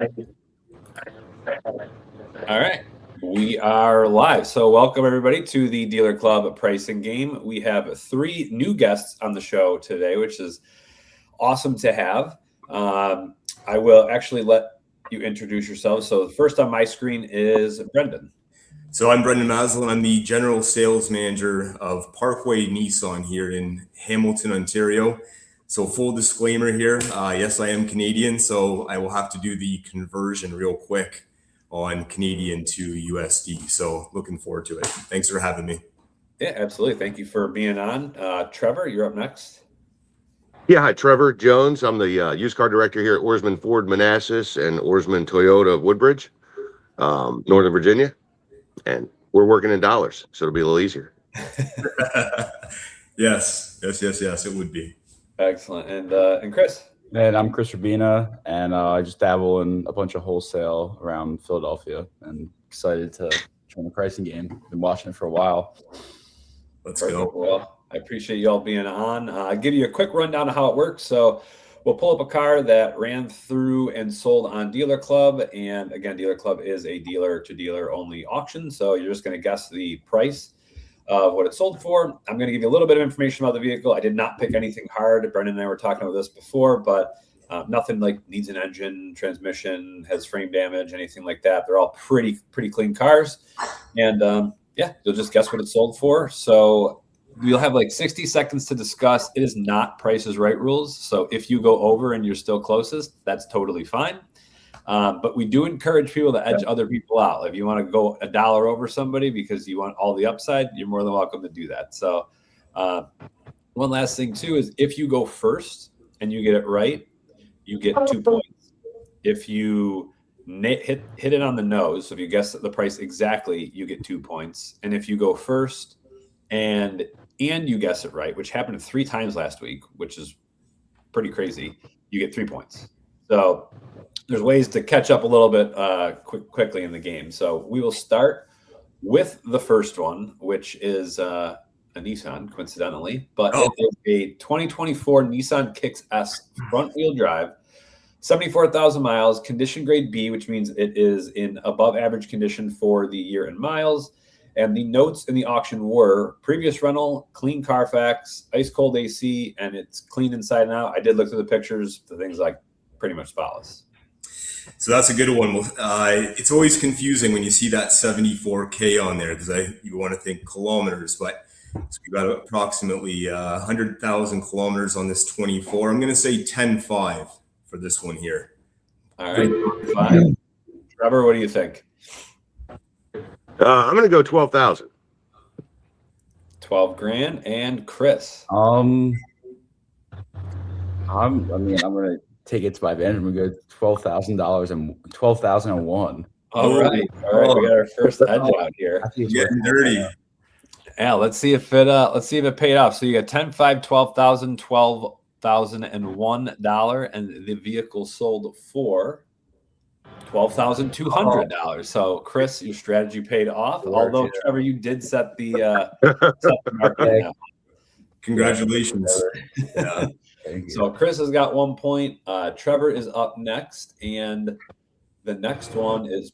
All right, we are live. So welcome everybody to the Dealer Club Pricing Game. We have 3 new guests on the show today, which is awesome to have. I will actually let you introduce yourselves. So the first on my screen is Brendan. So I'm Brendan Maslen. I'm the General Sales Manager of Parkway Nissan here in Hamilton, Ontario. So full disclaimer here, yes, I am Canadian, so I will have to do the conversion real quick on Canadian to USD. So looking forward to it. Thanks for having me. Yeah, absolutely. Thank you for being on. Trevor, you're up next. Yeah, hi, Trevor Jones. I'm the used car director here at Ourisman Manassas and Ourisman Toyota Woodbridge, Northern Virginia. And we're working in dollars, so it'll be a little easier. Yes, it would be. Excellent. And Chris? And I'm Chris Rabena, and I just dabble in a bunch of wholesale around Philadelphia, and excited to join the pricing game. Been watching it for a while. Let's go. Well, I appreciate you all being on. I'll give you a quick rundown of how it works. So we'll pull up a car that ran through and sold on DealerClub. And again, DealerClub is a dealer-to-dealer only auction. So you're just going to guess the price of what it sold for. I'm going to give you a little bit of information about the vehicle. I did not pick anything hard. Brendan and I were talking about this before, but nothing like needs an engine, transmission, has frame damage, anything like that. They're all pretty clean cars. And yeah, you'll just guess what it sold for. So we'll have like 60 seconds to discuss. It is not Price is Right rules. So if you go over and you're still closest, that's totally fine. But we do encourage people to edge other people out. If you want to go $1 over somebody because you want all the upside, you're more than welcome to do that. So one last thing too is if you go first and you get it right, you get 2 points. If you hit it on the nose, so if you guess the price exactly, you get 2 points. And if you go first and you guess it right, which happened 3 times last week, which is pretty crazy, you get 3 points. So there's ways to catch up a little bit quickly in the game. So we will start with the first one, which is a Nissan, coincidentally, but it is a 2024 Nissan Kicks S front-wheel drive, 74,000 miles, condition grade B, which means it is in above average condition for the year in miles. And the notes in the auction were previous rental, clean Carfax, ice cold AC, and it's clean inside and out. I did look through the pictures. The thing's like pretty much spotless. So that's a good one. It's always confusing when you see that 74K on there because you want to think kilometers, but so we got approximately 100,000 kilometers on this 24. I'm going to say 10.5 for this one here. All right, fine. Trevor, what do you think? I'm going to go 12,000. 12 grand. And Chris? I'm going to take it to my advantage. I'm going to go $12,000 and 12,001. All right. We got our first edge out here. Getting dirty. Yeah, let's see if it paid off. So you got 10.5, 12,000, $12,001, and the vehicle sold for $12,200. So Chris, your strategy paid off. Although Trevor, you did set the market. Congratulations. Yeah. So Chris has got 1 point. Trevor is up next, and the next one is.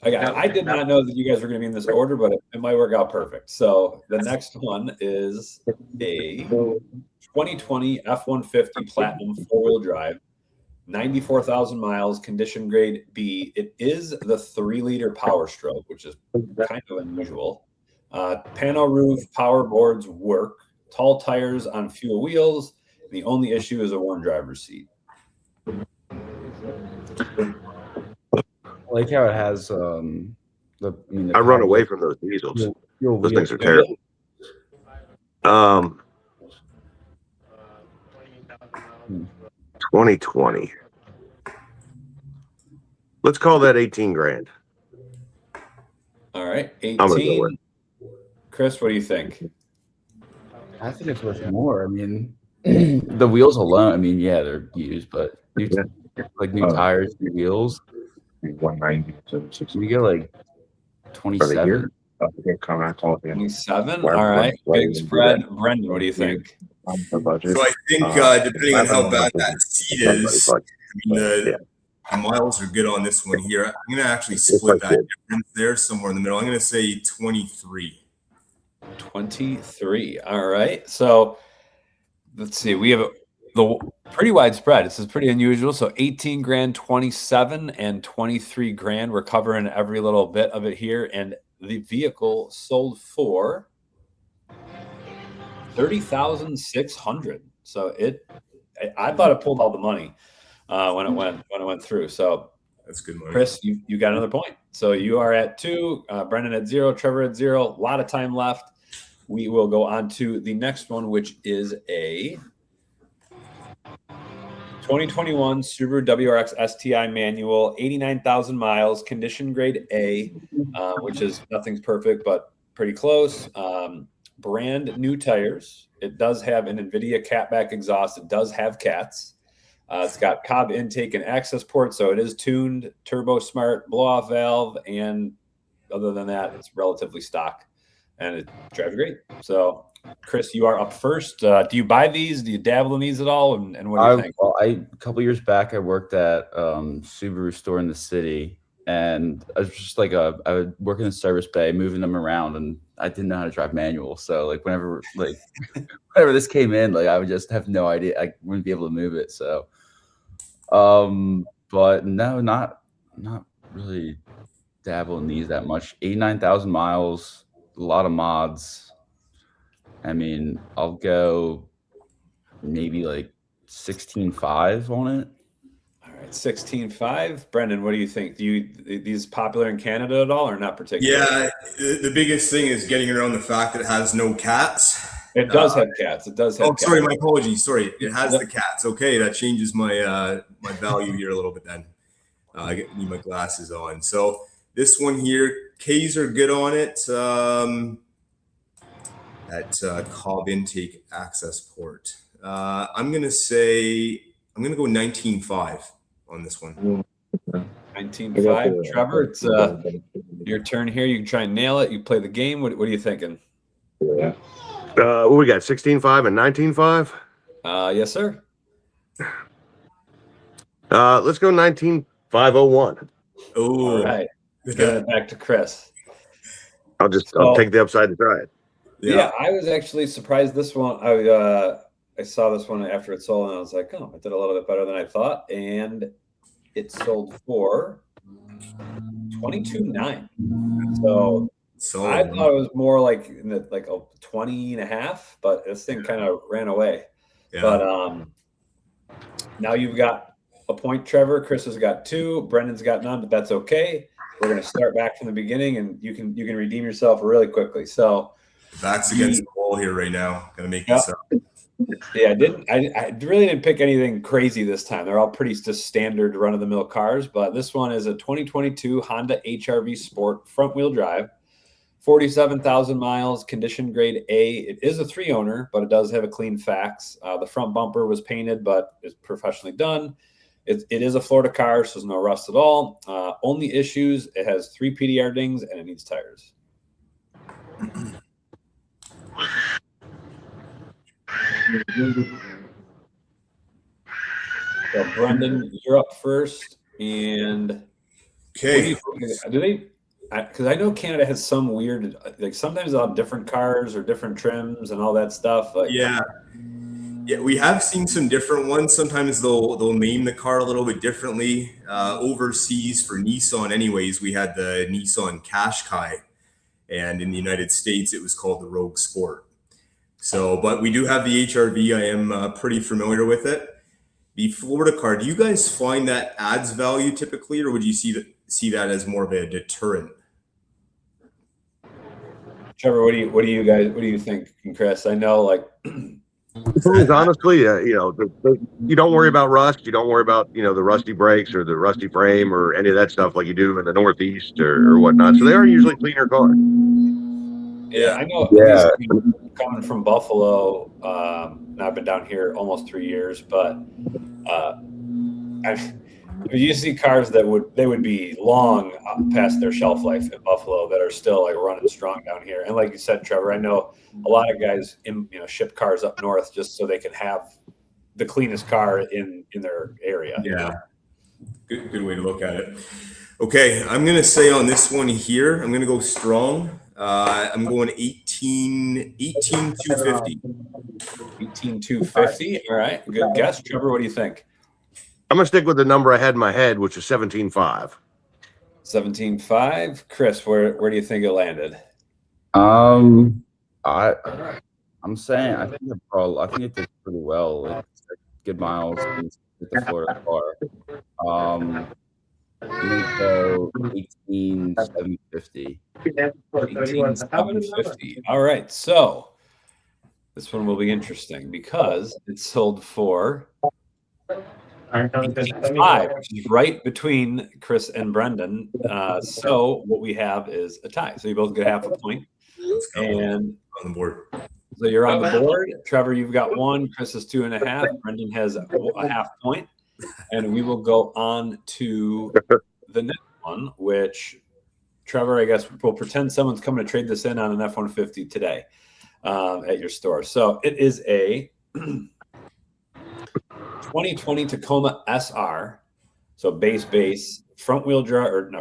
I did not know that you guys were going to be in this order, but it might work out perfect. So the next one is a 2020 F-150 Platinum 4-wheel drive, 94,000 miles, condition grade B. It is the 3-liter Power Stroke, which is kind of unusual. Pano roof, power boards work, tall tires on fuel wheels. The only issue is a worn driver's seat. I like how it has I run away from those diesels. Those things are terrible. 2020. Let's call that 18 grand. All right, 18. I'm gonna go with. Chris, what do you think? I think it's worth more. I mean, the wheels alone. I mean, yeah, they're used, but new tires, new wheels. 190 to 60. You get like 27. 27. All right, big spread. Brendan, what do you think? So I think depending on how bad that seat is, I mean, The miles are good on this one here. I'm going to actually split that difference there somewhere in the middle. I'm going to say 23. 23. All right. So let's see. We have the pretty widespread. This is pretty unusual. So 18 grand, 27 and 23 grand. We're covering every little bit of it here. And the vehicle sold for 30,600. So I thought it pulled all the money when it went through. So that's good money. Chris, you got another point. So you are at 2, Brendan at 0, Trevor at 0. A lot of time left. We will go on to the next one, which is a 2021 Subaru WRX STI manual, 89,000 miles, condition grade A, which is nothing's perfect, but pretty close. Brand new tires. It does have an NVIDIA catback exhaust. It does have cats. It's got Cobb intake and access port, so it is tuned, turbo smart, blow-off valve, and other than that, it's relatively stock, and it drives great. So, Chris, you are up first. Do you buy these? Do you dabble in these at all? And what do you think? Well, a couple years back, I worked at Subaru store in the city, and I was just like I would work in the service bay, moving them around, and I didn't know how to drive manual. So like whenever this came in, like I would just have no idea. I wouldn't be able to move it. So, but no, not really dabble in these that much. 89,000 miles, a lot of mods. I mean, I'll go maybe like 16.5 on it. All right, 16.5. Brendan, what do you think? These popular in Canada at all, or not particularly? Yeah, the biggest thing is getting around the fact that it has no cats. It does have cats. It does have cats. Sorry, my apologies. Sorry, it has the cats. Okay, that changes my my value here a little bit then. I need my glasses on. So this one here, K's are good on it. That Cobb intake access port. I'm gonna go 19.5 on this one. 19.5. Trevor, it's your turn here. You can try and nail it. You play the game. What are you thinking? Yeah. What we got? 16.5 and 19.5. Yes, sir. Let's go 19.501. Oh, All right. Giving it back to Chris. I'll take the upside and try it. Yeah, I was actually surprised this one. I saw this one after it sold, and I was like, oh, it did a little bit better than I thought. And it sold for 22.9. So I thought it was more like like a 20.5, but this thing kind of ran away. Yeah. But now you've got a point, Trevor. Chris has got 2. Brendan's got none, but that's okay. We're going to start back from the beginning, and you can redeem yourself really quickly. So back's against the wall here right now. Gonna make this up. Yeah, I really didn't pick anything crazy this time. They're all pretty just standard run-of-the-mill cars, but this one is a 2022 Honda HR-V Sport front-wheel drive, 47,000 miles, condition grade A. It is a 3-owner, but it does have a clean fax. The front bumper was painted, but it's professionally done. It is a Florida car, so there's no rust at all. Only issues, it has 3 PDR dings, and it needs tires. So Brendan, you're up first, and okay. Do they? Because I know Canada has some weird, like sometimes they'll have different cars or different trims and all that stuff. Like, yeah, we have seen some different ones. Sometimes they'll name the car a little bit differently. Overseas for Nissan, anyways, we had the Nissan Qashqai, and in the United States, it was called the Rogue Sport. So, but we do have the HR-V. I am pretty familiar with it. The Florida car, do you guys find that adds value typically, or would you see that as more of a deterrent? Trevor, what do you think, Chris? I know, like, honestly, you don't worry about rust. You don't worry about the rusty brakes or the rusty frame or any of that stuff like you do in the Northeast or whatnot. So they are usually cleaner cars. Yeah, I know. Yeah. Coming from Buffalo, I've been down here almost 3 years, but you see cars that would be long past their shelf life in Buffalo that are still like running strong down here. And like you said, Trevor, I know a lot of guys ship cars up north just so they can have the cleanest car in their area. Yeah. Good way to look at it. Okay, I'm gonna say on this one here, I'm gonna go strong. I'm going 250. 18,250. All right, good guess, Trevor. What do you think? I'm gonna stick with the number I had in my head, which is 17.5. 17.5. Chris, where do you think it landed? I'm saying I think it did pretty well. It's good miles with the Florida car. I'm gonna go 18,750. 18,750. All right, so this one will be interesting because it sold for 18.5, which is right between Chris and Brendan. So what we have is a tie. So you both get half a point. Let's go. And On the board. so you're on the board. Trevor, you've got 1. Chris is 2.5. Brendan has a half point. And we will go on to the next one, which Trevor, I guess we'll pretend someone's coming to trade this in on an F-150 today at your store. So it is a 2020 Tacoma SR. So base, four-wheel drive,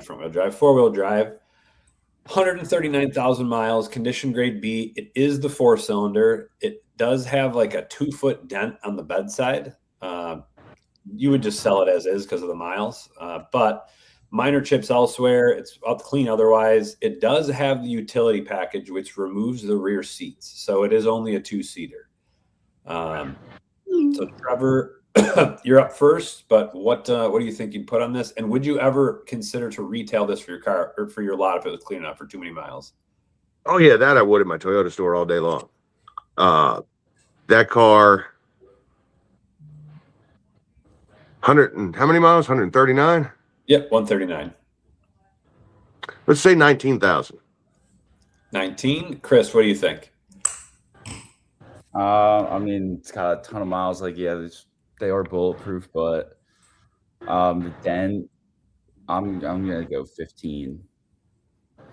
139,000 miles, condition grade B. It is the 4-cylinder. It does have like a 2-foot dent on the bedside. You would just sell it as is because of the miles, but minor chips elsewhere. It's up clean otherwise. It does have the utility package, which removes the rear seats. So it is only a 2-seater. So Trevor, you're up first, but what do you think you'd put on this? And would you ever consider to retail this for your car or for your lot if it was clean enough for too many miles? Oh yeah, that I would at my Toyota store all day long. That car, 100 and how many miles? 139. Yep, 139. Let's say 19,000. 19. Chris, what do you think? I mean, it's got a ton of miles. Like, yeah, they are bulletproof, but the dent, I'm gonna go 15.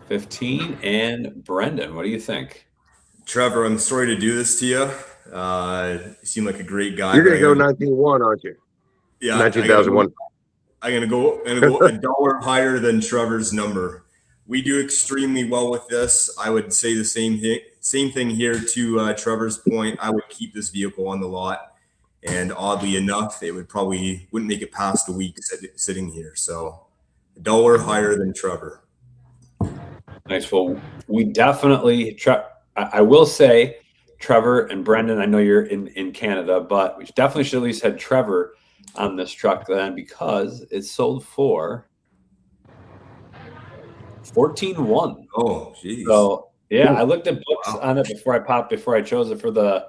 15. And Brendan, what do you think? Trevor, I'm sorry to do this to you. You seem like a great guy. You're gonna go 19,1, aren't you? Yeah, 19,001. I'm gonna go $1 higher than Trevor's number. We do extremely well with this. I would say the same thing here to Trevor's point. I would keep this vehicle on the lot, and oddly enough, it wouldn't make it past a week sitting here. So $1 higher than Trevor. Nice. Well, we definitely. I will say, Trevor and Brendan. I know you're in Canada, but we definitely should at least had Trevor on this truck then, because it sold for 14.1. Oh, geez. So yeah, I looked at books on it before I chose it for the,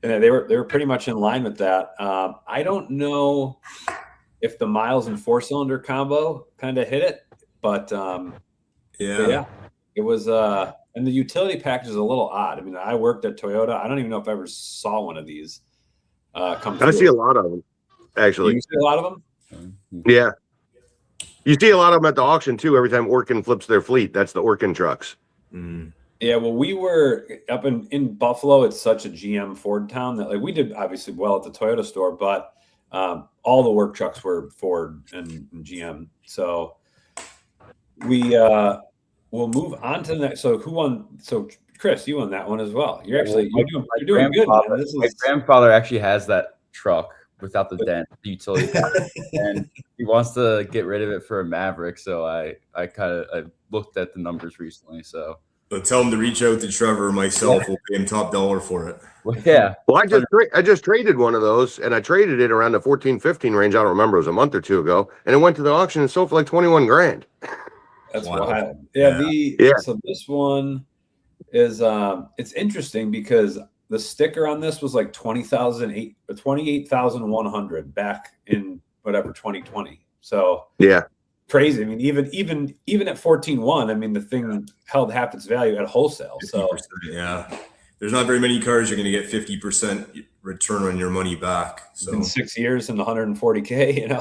and they were pretty much in line with that. I don't know if the miles and 4-cylinder combo kind of hit it, but yeah, it was. And the utility package is a little odd. I mean, I worked at Toyota. I don't even know if I ever saw one of these come through. I see a lot of them. Actually, You see a lot of them. yeah. You see a lot of them at the auction too. Every time Orkin flips their fleet, that's the Orkin trucks. Mm. Yeah, well, we were up in Buffalo. It's such a GM Ford town that like we did obviously well at the Toyota store, but all the work trucks were Ford and GM. So we we'll move on to the next. So who won? So Chris, you won that one as well. You're doing good. Man. My grandfather actually has that truck without the dent, the utility package, and he wants to get rid of it for a Maverick. So I looked at the numbers recently. So tell him to reach out to Trevor. Myself will pay him top dollar for it. well, yeah. Well, I just traded one of those, and I traded it around the 14, 15 range. I don't remember. It was a month or two ago, and it went to the auction and sold for like 21 grand. That's Wow. wild. So this one is it's interesting because the sticker on this was like 28,100 back in whatever 2020. So Yeah. crazy. I mean, even at 14.1, I mean the thing held half its value at wholesale. So 50%, yeah, there's not very many cars you're going to get 50% return on your money back. So in 6 years and 140K, you know.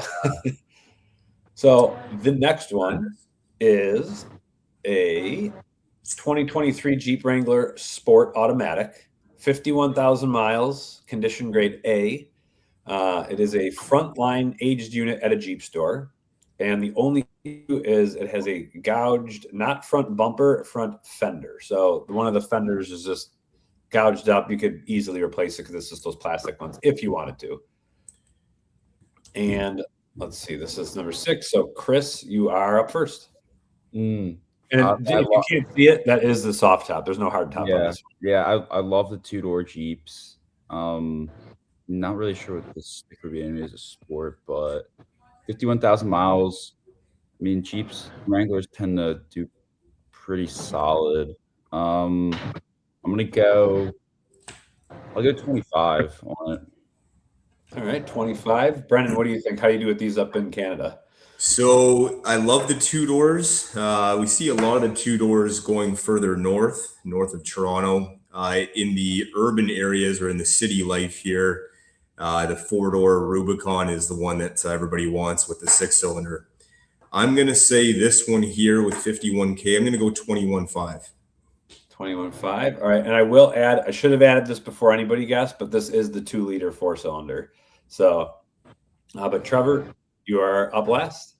So the next one is a 2023 Jeep Wrangler Sport Automatic, 51,000 miles, condition grade A. It is a frontline aged unit at a Jeep store. And the only issue is it has a gouged, not front bumper, front fender. So one of the fenders is just gouged up. You could easily replace it because it's just those plastic ones if you wanted to. And let's see, this is number 6. So Chris, you are up first. And if you can't see it, that is the soft top. There's no hard top on this one. Yeah, I love the 2-door Jeeps. Not really sure what this would be as a sport, but 51,000 miles. I mean, Jeeps, Wranglers tend to do pretty solid. I'll go 25 on it. All right, 25. Brendan, what do you think? How do you do with these up in Canada? So I love the 2-doors. We see a lot of the 2-doors going further north of Toronto. In the urban areas or in the city life here, the 4-door Rubicon is the one that everybody wants with the 6-cylinder. I'm going to say this one here with 51K. I'm going to go 21.5. 21.5. All right. And I will add, I should have added this before anybody guessed, but this is the 2-liter 4-cylinder. So, but Trevor, you are up last.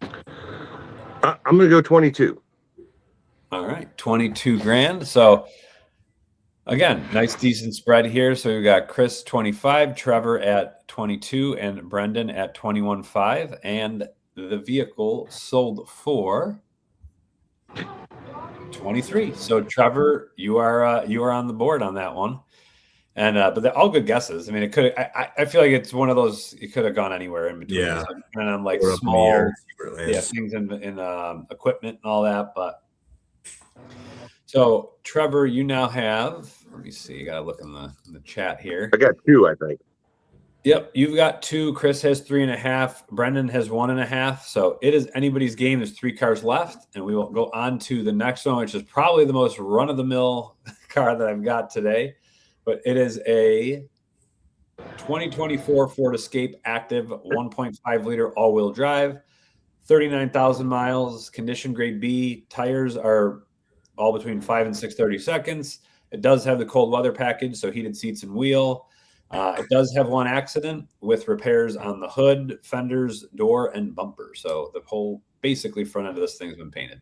I'm going to go 22. All right. 22 grand. So again, nice, decent spread here. So we've got Chris 25, Trevor at 22, and Brendan at 21.5. And the vehicle sold for 23. So Trevor, you are on the board on that one. And but they're all good guesses. I mean, it could. I feel like it's one of those. It could have gone anywhere in between. Yeah, and I'm like small, things in equipment and all that. But so Trevor, you now have. Let me see. You got to look in the chat here. I got 2, I think. Yep, you've got 2. Chris has 3.5. Brendan has 1.5. So it is anybody's game. There's 3 cars left, and we will go on to the next one, which is probably the most run-of-the-mill car that I've got today. But it is a 2024 Ford Escape Active 1.5-liter all-wheel drive, 39,000 miles, condition grade B. Tires are all between 5 and 630 seconds. It does have the cold weather package, so heated seats and wheel. It does have 1 accident with repairs on the hood, fenders, door, and bumper. So the whole basically front end of this thing's been painted.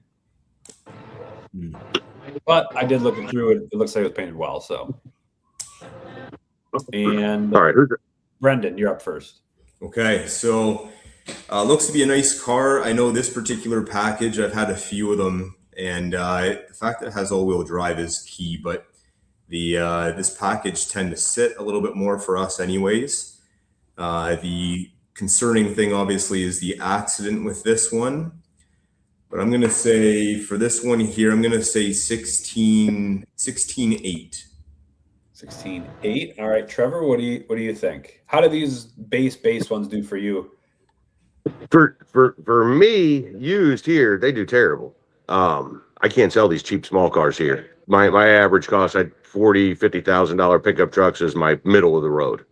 But I did look through it. It looks like it was painted well. So, and all right, Brendan, you're up first. Okay, so looks to be a nice car. I know this particular package. I've had a few of them, and the fact that it has all-wheel drive is key. But this package tend to sit a little bit more for us, anyways. The concerning thing, obviously, is the accident with this one. But I'm going to say for this one here, I'm going to say 16.8. 16.8. All right, Trevor, what do you think? How do these base ones do for you? For me, used here, they do terrible. I can't sell these cheap small cars here. My average cost, I $40,000-$50,000 pickup trucks is my middle of the road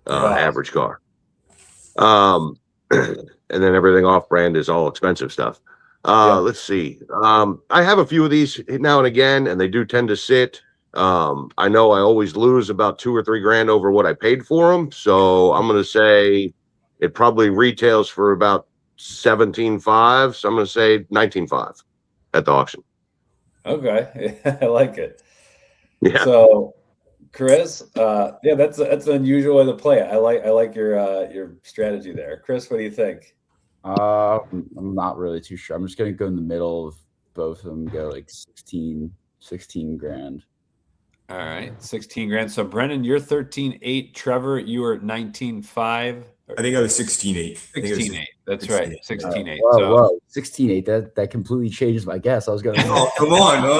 average car. And then everything off brand is all expensive stuff. Let's see. I have a few of these now and again, and they do tend to sit. I know I always lose about $2 or $3 grand over what I paid for them. So I'm going to say it probably retails for about 17.5. So I'm going to say 19.5 at the auction. Okay. I like it. Yeah. So Chris, yeah, that's an unusual way to play it. I like your strategy there. Chris, what do you think? I'm not really too sure. I'm just going to go in the middle of both of them, go like 16 grand. All right, 16 grand. So Brendan, you're 13.8. Trevor, you were 19.5. I think I was 16.8. 16.8. That's 16.8. Right. 16.8. Whoa. 16.8. That completely changes my guess. I was going to. Oh, come on. No.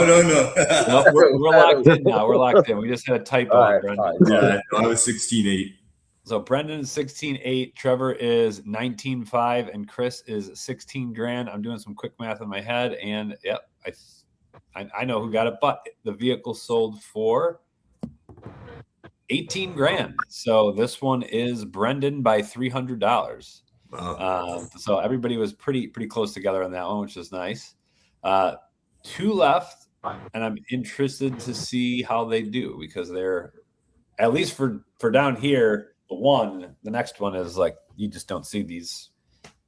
No, we're locked in now. We're locked in. We just had a typo on Brendan. Yeah, I was 16.8. So Brendan is 16.8. Trevor is 19.5, and Chris is 16 grand. I'm doing some quick math in my head, and yep, I know who got it, but the vehicle sold for 18 grand. So this one is Brendan by $300. Wow. So everybody was pretty close together on that one, which is nice. 2 left, and I'm interested to see how they do because they're, at least for down here, the next one is like you just don't see these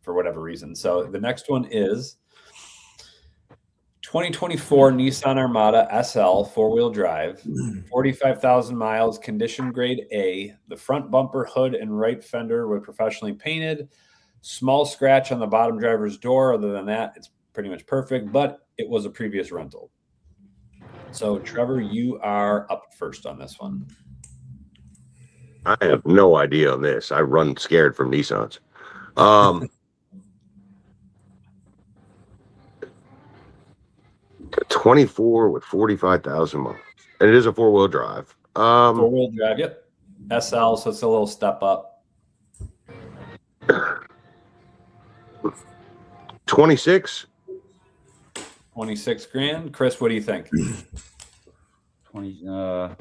for whatever reason. So the next one is 2024 Nissan Armada SL four-wheel drive, 45,000 miles, condition grade A. The front bumper, hood, and right fender were professionally painted. Small scratch on the bottom driver's door. Other than that, it's pretty much perfect, but it was a previous rental. So, Trevor, you are up first on this one. I have no idea on this. I run scared from Nissans. 24 with 45,000 miles, and it is a four-wheel drive. Four-wheel drive, yep. SL, so it's a little step up. 26. 26 grand. Chris, what do you think? 20. I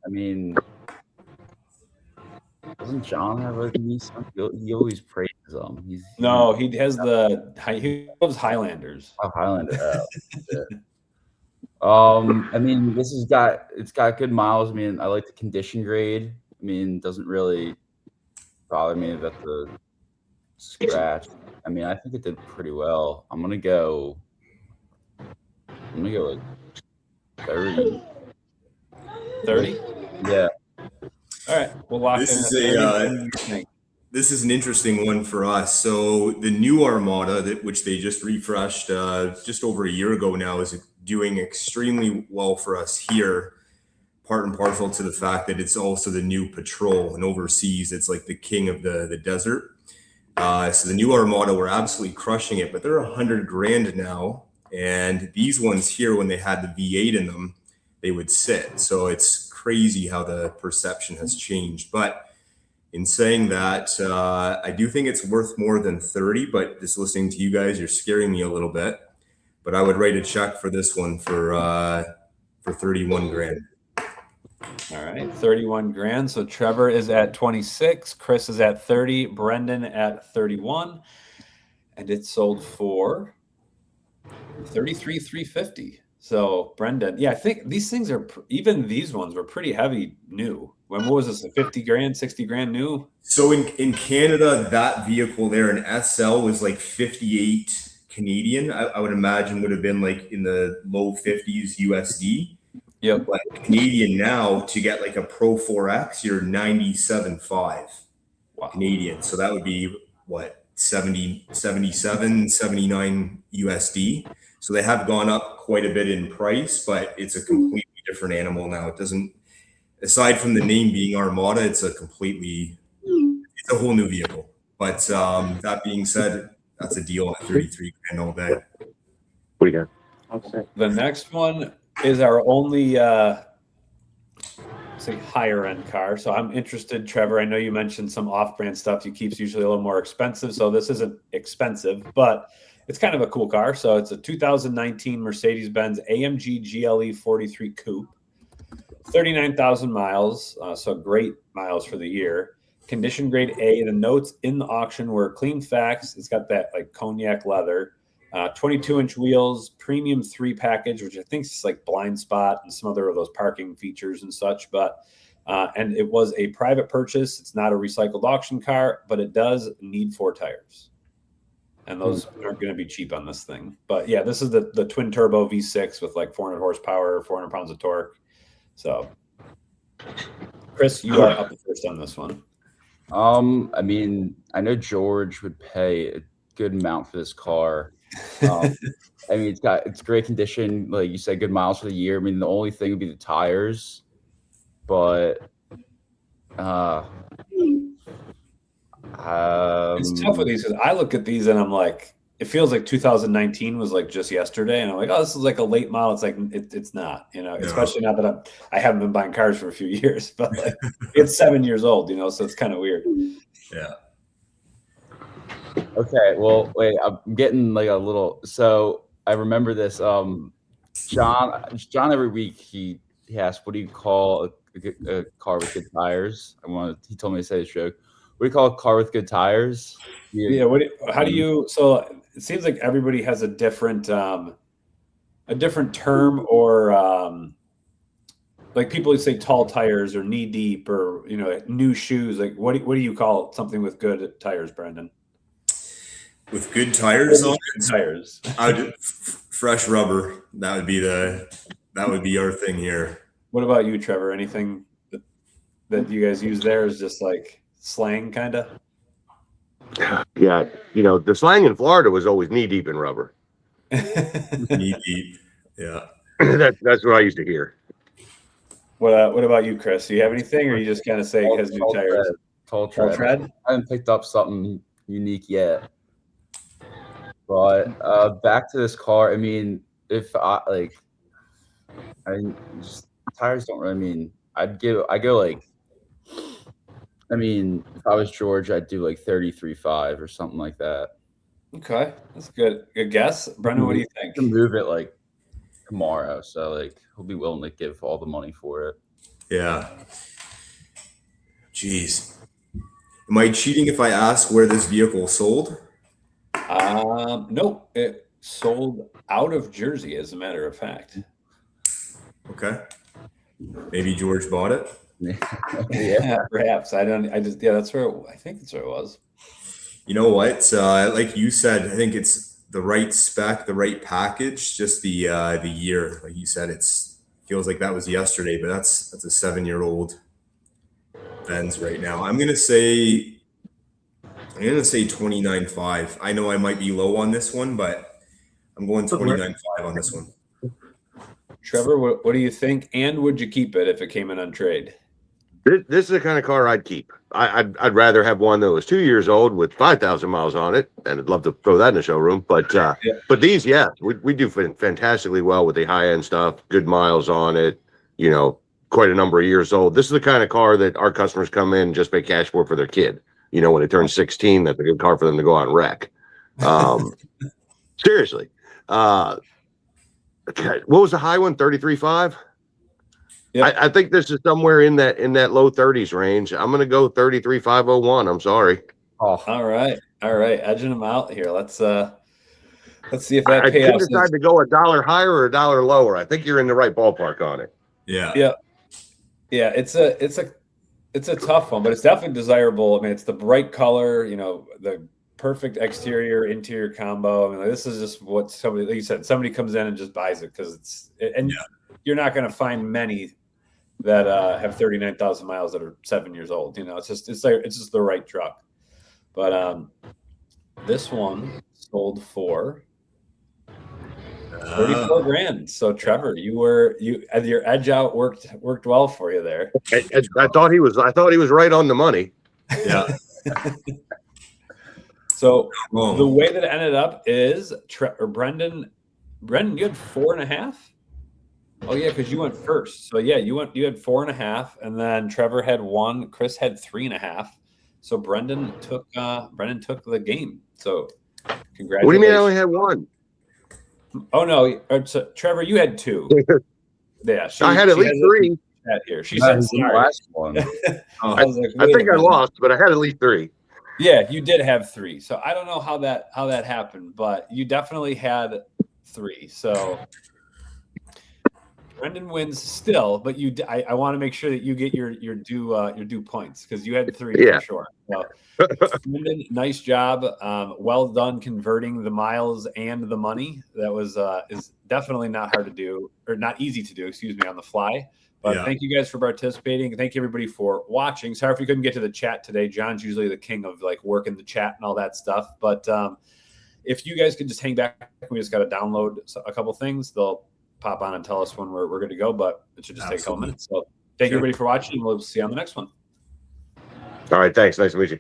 mean, doesn't John have a Nissan? He always praises them. No, he has he loves Highlanders. Oh, Highlander. I mean, it's got good miles. I mean, I like the condition grade. I mean, doesn't really bother me that the scratch. I mean, I think it did pretty well. I'm gonna go like 30. 30? Yeah. All right, we'll lock This in. This is an interesting one for us. So the new Armada, which they just refreshed just over a year ago now, is doing extremely well for us here, part and parcel to the fact that it's also the new Patrol, and overseas it's like the king of the desert. So the new Armada, we're absolutely crushing it, but they're 100 grand now. And these ones here, when they had the V8 in them, they would sit. So it's crazy how the perception has changed. But in saying that, I do think it's worth more than 30, but just listening to you guys, you're scaring me a little bit. But I would write a check for this one for 31 grand. All right, 31 grand. So Trevor is at 26, Chris is at 30, Brendan at 31, and it sold for 33,350. So Brendan, yeah, I think these things are, even these ones were pretty heavy new. What was this, 50 grand, 60 grand new? So in Canada, that vehicle there, an SL, was like 58 Canadian. I would imagine would have been like in the low 50s USD. Yep. But Canadian now, to get like a Pro 4X, you're 97.5 Canadian. So that would be what, 70, 77, 79 USD. So they have gone up quite a bit in price, but it's a completely different animal now. It doesn't, aside from the name being Armada, it's a whole new vehicle. But that being said, that's a deal at 33 grand all day. What do you got? Okay. The next one is our only say higher end car. So I'm interested, Trevor. I know you mentioned some off-brand stuff you keep's usually a little more expensive. So this isn't expensive, but it's kind of a cool car. So it's a 2019 Mercedes-Benz AMG GLE 43 Coupe, 39,000 miles. So great miles for the year. Condition grade A. The notes in the auction were clean facts. It's got that like cognac leather, 22-inch wheels, premium 3 package, which I think is like blind spot and some other of those parking features and such. But and it was a private purchase. It's not a recycled auction car, but it does need 4 tires. And those aren't going to be cheap on this thing. But yeah, this is the twin turbo V6 with like 400 horsepower, 400 pounds of torque. So, Chris, you are up first on this one. I mean, I know George would pay a good amount for this car. I mean, it's great condition, like you said, good miles for the year. I mean, the only thing would be the tires, but it's tough with these because I look at these and I'm like, it feels like 2019 was like just yesterday, and I'm like, oh, this is like a late model. It's like it's not, especially now that I haven't been buying cars for a few years, but like, it's 7 years old, so it's kind of weird. Yeah. Okay, well, wait, I'm getting like a little. So I remember this. John, every week he asks, "What do you call a car with good tires?" He told me to say this joke. What do you call a car with good tires? Yeah. How do you? So it seems like everybody has a different term, or like people say tall tires or knee deep or new shoes. Like what do you call something with good tires, Brandon? with good tires on it. Tires. I would fresh rubber. That would be our thing here. What about you, Trevor? Anything that you guys use there is just like slang, kind of? Yeah, the slang in Florida was always knee deep in rubber. Knee deep. Yeah. That's what I used to hear. What about you, Chris? Do you have anything, or you just kind of say it has new tires? Tall Tall tread. tread? I haven't picked up something unique yet. But back to this car. I mean, if just tires don't really mean. I go like. I mean, if I was George, I'd do like 33.5 or something like that. Okay, that's good. Good guess, Brendan. What do you think? I can move it like tomorrow, so like he'll be willing to give all the money for it. Yeah. Jeez. Am I cheating if I ask where this vehicle sold? No, it sold out of Jersey, as a matter of fact. Okay. Maybe George bought it. Yeah, perhaps. I think that's where it was. You know what? Like you said, I think it's the right spec, the right package, just the year. Like you said, feels like that was yesterday, but that's a 7-year-old Benz right now. I'm gonna say 29.5. I know I might be low on this one, but I'm going 29.5 on this one. Trevor, what do you think? And would you keep it if it came in on trade? This is the kind of car I'd keep. I'd rather have one that was 2 years old with 5,000 miles on it, and I'd love to throw that in the showroom. But these, we do fantastically well with the high end stuff. Good miles on it. Quite a number of years old. This is the kind of car that our customers come in and just pay cash for their kid. When they turn 16, that's a good car for them to go out and wreck. Seriously. What was the high one? 33.5. Yep. I think this is somewhere in that low 30s range. I'm going to go 33.501. I'm sorry. Oh, all right, edging them out here. Let's see if that I payoff. could decide to go $1 higher or $1 lower. I think you're in the right ballpark on it. Yeah. It's a tough one, but it's definitely desirable. I mean, it's the bright color. The perfect exterior interior combo. I mean, this is just what somebody, like you said, somebody comes in and just buys it because you're not going to find many that have 39,000 miles that are 7 years old. It's just the right truck. But this one sold for $34,000. So Trevor, your edge out worked well for you there. I thought he was right on the money. Yeah. So the way that it ended up is Brendan, you had 4.5. Oh yeah, because you went first. So yeah, you had 4.5, and then Trevor had 1. Chris had 3.5. So Brendan took the game. So congratulations. What do you mean I only had 1? Oh no, so, Trevor, you had 2. Yeah, I had at least 3. Here, she said the last one. I was like, I think I lost, but I had at least 3. Yeah, you did have 3. So I don't know how that happened, but you definitely had 3. So Brendan wins still, but I want to make sure that you get your due points because you had 3 for sure. So, Brendan, nice job. Well done converting the miles and the money. That was is definitely not hard to do, or not easy to do, on the fly. But thank you guys for participating. Thank you everybody for watching. Sorry if we couldn't get to the chat today. John's usually the king of like working the chat and all that stuff. But if you guys could just hang back, we just got to download a couple things. They'll pop on and tell us when we're good to go, but it should just take a couple minutes. So thank you everybody for watching. We'll see you on the next one. All right. Thanks. Nice to meet you.